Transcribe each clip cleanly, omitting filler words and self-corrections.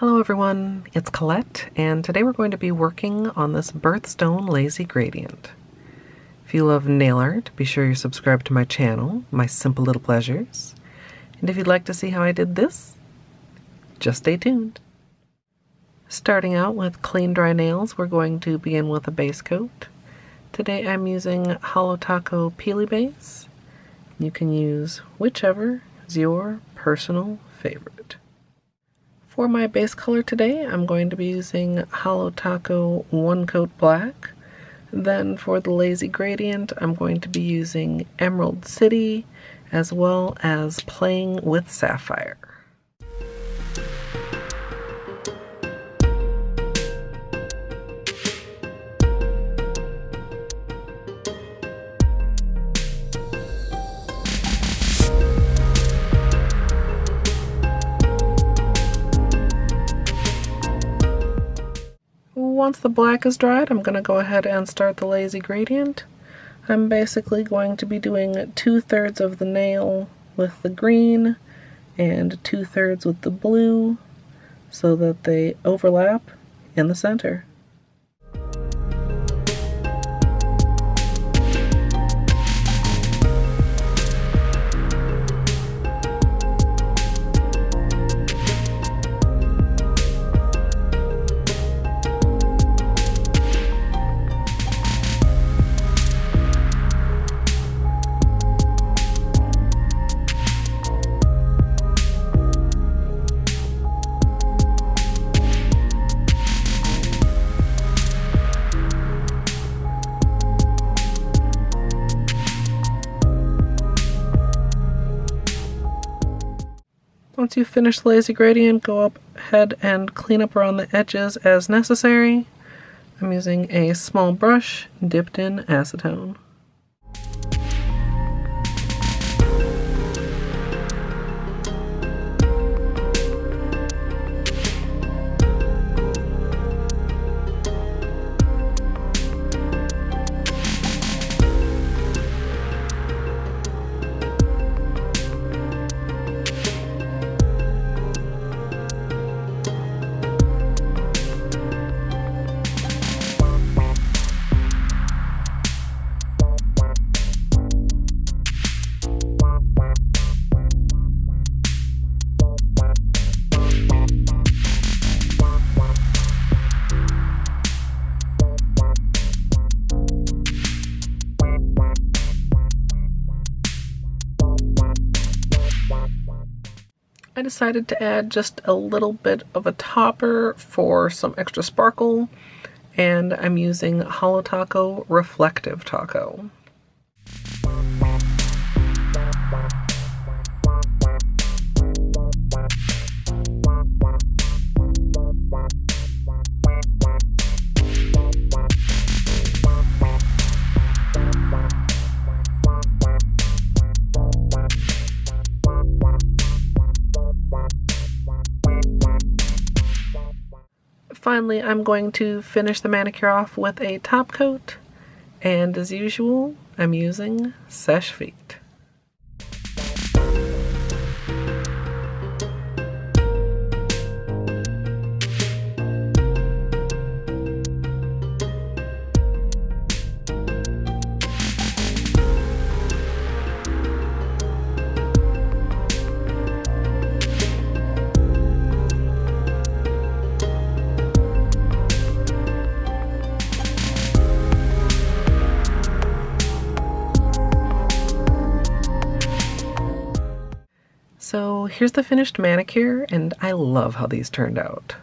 Hello everyone, it's Colette, and today we're going to be working on this Birthstone Lazy Gradient. If you love nail art, be sure you're subscribed to my channel, My Simple Little Pleasures. And if you'd like to see how I did this, just stay tuned. Starting out with clean dry nails, we're going to begin with a base coat. Today I'm using Holo Taco Peely Base. You can use whichever is your personal favorite. For my base color today, I'm going to be using Holo Taco One Coat Black. Then for the Lazy Gradient, I'm going to be using Emerald City, as well as playing with Sapphire. Once the black is dried, I'm going to go ahead and start the Lazy Gradient. I'm basically going to be doing 2/3 of the nail with the green and 2/3 with the blue so that they overlap in the center. Once you finish the Lazy Gradient, go up ahead and clean up around the edges as necessary. I'm using a small brush dipped in acetone. I decided to add just a little bit of a topper for some extra sparkle, and I'm using Holo Taco Reflective Taco. Finally, I'm going to finish the manicure off with a top coat, and as usual, I'm using Seche Vite. So here's the finished manicure, and I love how these turned out.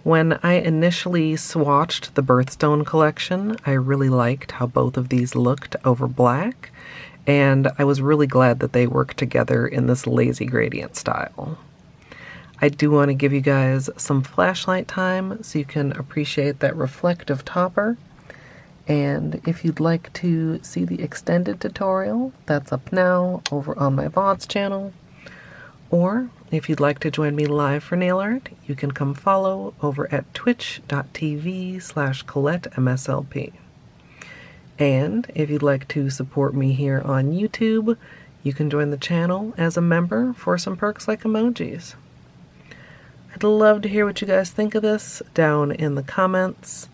When I initially swatched the Birthstone collection, I really liked how both of these looked over black, and I was really glad that they worked together in this Lazy Gradient style. I do want to give you guys some flashlight time so you can appreciate that reflective topper. And if you'd like to see the extended tutorial, that's up now over on my VODs channel. Or if you'd like to join me live for nail art, you can come follow over at twitch.tv/ColetteMSLP. And if you'd like to support me here on YouTube, you can join the channel as a member for some perks like emojis. I'd I'd love to hear what you guys think of this down in the comments.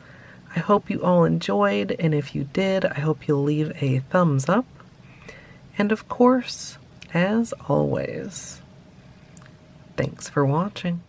I hope you all enjoyed, and if you did, I hope you'll leave a thumbs up. And of course, as always, thanks for watching.